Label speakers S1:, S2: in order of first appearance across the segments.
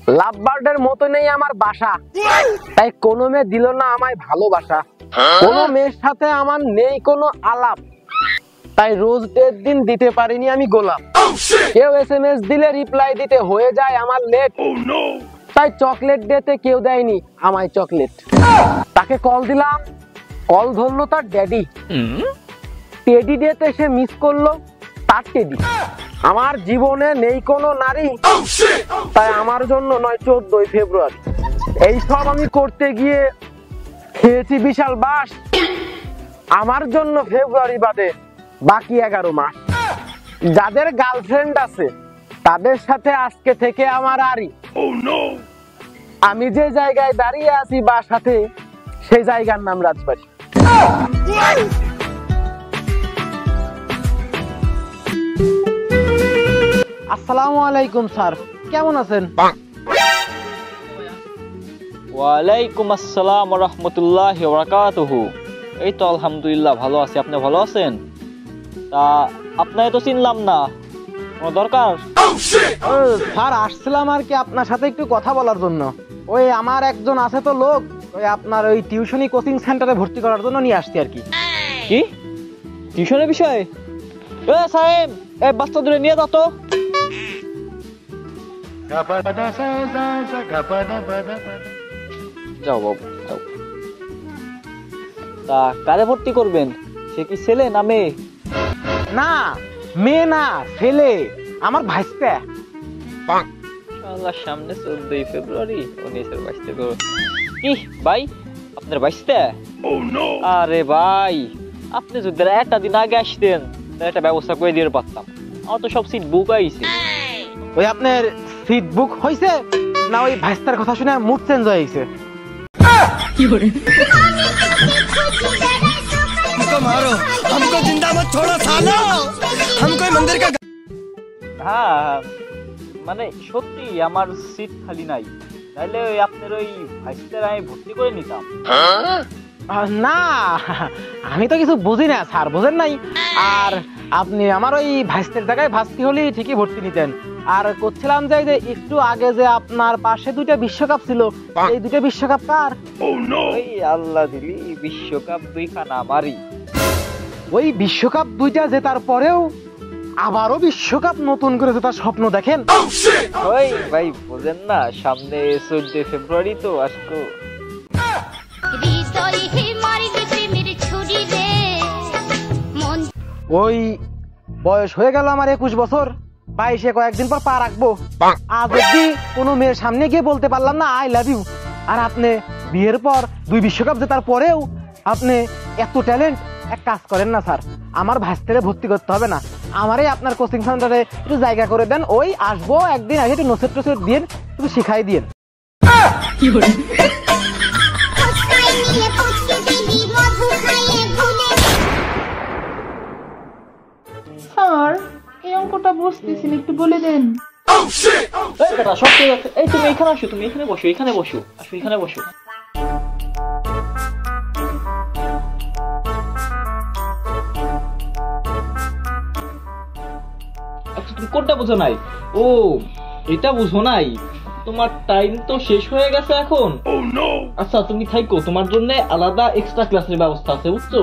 S1: লাভ বার্ডের মতো নেই আমার বাসা, তাই কোনো মেয়ে দিল না আমায় ভালোবাসা। কোনো মেয়ের সাথে আমার নেই কোনো আলাপ, তাই রোজ ডের দিন দিতে পারিনি আমি গোলাপ। কেউ SMS দিলে রিপ্লাই দিতে হয়ে যায় আমার লেট, তাই চকলেট ডেতে কেউ দেয়নি আমায় চকলেট। তাকে কল দিলাম, কল ধরলো তার ড্যাডি। টেডি ডেতে সে মিস করলো তার টেডি। আমার জীবনে নেই কোনো নারী, তাই আমার জন্য নয় 14ই ফেব্রুয়ারি। এই সব আমি করতে গিয়ে খেয়েছি বিশাল বাস। আমার জন্য ফেব্রুয়ারি বাদে বাকি 11 মাস। যাদের গার্লফ্রেন্ড আছে তাদের সাথে আজকে থেকে আমার আরি। আমি যে জায়গায় দাঁড়িয়ে আছি বাসাতে, সেই জায়গার নাম রাজবাড়ি। আসসালামু আলাইকুম স্যার, কেমন আছেন?
S2: ওয়ালাইকুম আসসালাম ওয়া রাহমাতুল্লাহি ওয়া বারাকাতুহু। এই তো আলহামদুলিল্লাহ ভালো আছি, আপনি ভালো আছেন? তা আপনাকে তো চিনলাম না, কোনো দরকার?
S1: স্যার আসছিলাম আর কি আপনার সাথে একটু কথা বলার জন্য। ওই আমার একজন আছে তো লোক, ওই আপনার ওই টিউশনি কোচিং সেন্টারে ভর্তি করার জন্য নিয়ে আসছি আর কি।
S2: কি টিউশনের বিষয়ে? এ সাহেব, এই বাচ্চা দূরে নিয়ে যাও তো। যাও বাবু যাও। তা কারে ভর্তি করবেন? সে কি ছেলে না মেয়ে?
S1: না মেয়ে না, ছেলে, আমার ভাইস্তে।
S2: আল্লাহ, সামনে 14ই ফেব্রুয়ারি, 19-এর 22 থেকে। কি ভাই, আপনার বাইশটা? আরে ভাই, আপনি যদি একটা দিন আগে আসতেন তাহলে একটা ব্যবস্থা করে দিয়ে পারতাম। আমার তো সব সিট বুক আইছে।
S1: ওই আপনার সিট বুক হইছে না ওই ভাইস্তার কথা শুনে মুড চেঞ্জ হয়ে গেছে?
S3: मारो हमको जिंदा मत छोड़ो सालो, हम कोई मंदिर का।
S2: হ্যাঁ মানে সত্যি আমার সিট খালি নাই, তাহলে ওই আপনার ওই ভাইস্তার আমি ভর্তি করে নিতাম।
S1: না আমি তো কিছু বুঝি না স্যার, বুঝেন নাই? আর আপনি আমার ওই ভাইস্তের জায়গায় ভাস্তি হলে ঠিকই ভর্তি নিতেন। আর করছিলাম যে একটু আগে যে আপনার পাশে 2টা বিশ্বকাপ ছিল, এই 2টা বিশ্বকাপ কার?
S2: ওই আল্লাহ দিলি বিশ্বকাপ 2খানা আমারই।
S1: ওই বিশ্বকাপ 2টা জেতার পরেও আবারও বিশ্বকাপ নতুন করে জেতার স্বপ্ন দেখেন?
S2: ওই ভাই বলেন না, সামনে 14 ফেব্রুয়ারি তো আসতো।
S1: ওই বয়স হয়ে গেল আমার 21 বছর, 22-এ কয়েকদিন পর পা রাখবো। আজ অব্দি কোনো মেয়ের সামনে গিয়ে বলতে পারলাম না আই লাভ ইউ। আর আপনি বিয়ের পর 2 বিশ্বকাপ জেতার পরেও আপনি এত ট্যালেন্ট। এক কাজ করেন না স্যার, আমার ভাইস্তারে ভর্তি করতে হবে না, আমারই আপনার কোচিং সেন্টারে একটু জায়গা করে দেন। ওই আসবো একদিন, আগে একটু নসেট টসেট দিয়ে একটু শিখাই দিন।
S4: স্যার এই অঙ্কটা বুঝতেছি না, একটু বলে দেন।
S2: এই তুমি এখানে আসো, তুমি এখানে বসো, এখানে বসো, আসো এখানে বসো। আচ্ছা তুমি কোনটা বুঝো নাই? ও এটা বুঝো নাই, তোমার টাইম তো শেষ হয়ে গেছে এখন। আচ্ছা তুমি থাইকো, তোমার জন্য আলাদা এক্সট্রা ক্লাসের ব্যবস্থা আছে, বুঝছো?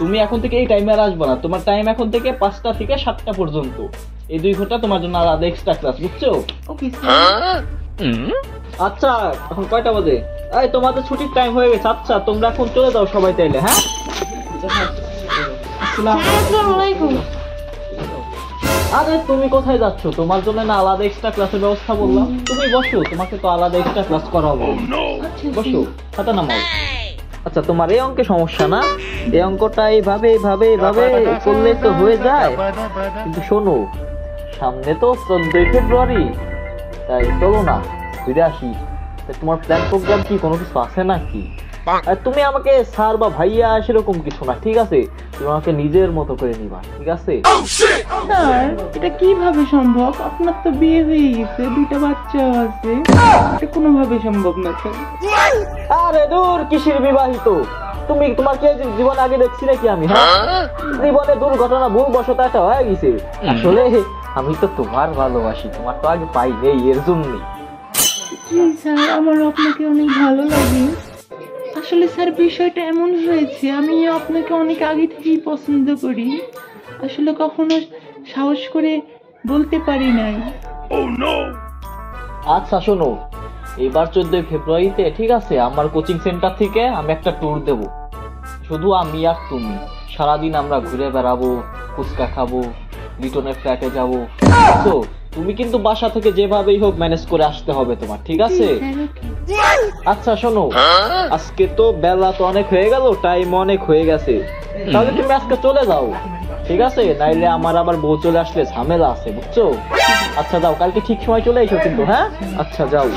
S2: তুমি এখন থেকে এই টাইমে আর আসবে না, তোমার টাইম এখন থেকে 5টা থেকে 7টা পর্যন্ত, এই 2 ঘন্টা তোমার জন্য আলাদা এক্সট্রা ক্লাস, বুঝছো?
S4: Okay sir.
S2: আচ্ছা এখন কয়টা বাজে? এই তোমাদের ছুটির টাইম হয়ে গেছে। আচ্ছা তোমরা এখন চলে যাও সবাই তাইলে। হ্যাঁ
S4: আসসালামু আলাইকুম।
S2: আরে তুমি কোথায় যাচ্ছ? তোমার জন্য না আলাদা এক্সট্রা ক্লাসের ব্যবস্থা বললাম, তুমি বসো, তোমাকে তো আলাদা এক্সট্রা ক্লাস করাবো। বসো, খাতা নামাও। আচ্ছা তোমার এই অঙ্কে সমস্যা না, এই অঙ্কটা এইভাবে এইভাবে এইভাবে করলে তো হয়ে যায়। কিন্তু শোনো, সামনে তো 14ই ফেব্রুয়ারি, তাই চলো না ঘুরে আসি। তোমার প্ল্যান প্রোগ্রাম কি কোনো কিছু আছে নাকি? আর তুমি আমাকে স্যার বা ভাইয়া সেরকম কিছু না, ঠিক আছে? তুমি আমাকে নিজের মতো করে নিবা, ঠিক আছে?
S4: স্যার এটা কিভাবে সম্ভব? আপনার তো বিয়ে হয়ে গেছে, 2টা বাচ্চা আছে, এটা কোনোভাবে সম্ভব না স্যার।
S2: আরে দূর, কিসের বিবাহিত? তুমি তোমার কি জীবন আগে দেখছি নাকি আমি? হ্যাঁ জীবনে দুর্ঘটনা ভুলবশত একটা হয়ে গেছে। আসলে আমি তো তোমার ভালোবাসি, তোমার তো আগে পাই নেই, এর জন্যই।
S4: জি স্যার, আমার আপনাকে অনেক ভালো লাগে। আসলে স্যার বিষয়টা এমন হয়েছে, আমি আপনাকে অনেক আগে থেকেই পছন্দ করি, আসলে কখনো সাহস করে বলতে পারি নাই।
S2: আচ্ছা শোনো, এবার 14 ফেব্রুয়ারিতে ঠিক আছে আমার কোচিং সেন্টার থেকে আমি একটা ট্যুর দেব, শুধু আমি আর তুমি। সারাদিন আমরা ঘুরে বেড়াবো, ফুচকা খাবো, লিটনের ফ্ল্যাটে যাবো। তো তুমি কিন্তু বাসা থেকে যেভাবেই হোক ম্যানেজ করে আসতে হবে তোমার, ঠিক আছে?
S4: স্যার, ওকে।
S2: আচ্ছা শোনো, আজকে তো বেলা তো অনেক হয়ে গেল, টাইম অনেক হয়ে গেছে, তাহলে তুমি আজকে চলে যাও, ঠিক আছে? নাইলে আমার আবার বউ চলে আসলে ঝামেলা আছে, বুঝছো? আচ্ছা যাও, কালকে ঠিক সময় চলে এসো কিন্তু, হ্যাঁ? আচ্ছা যাও।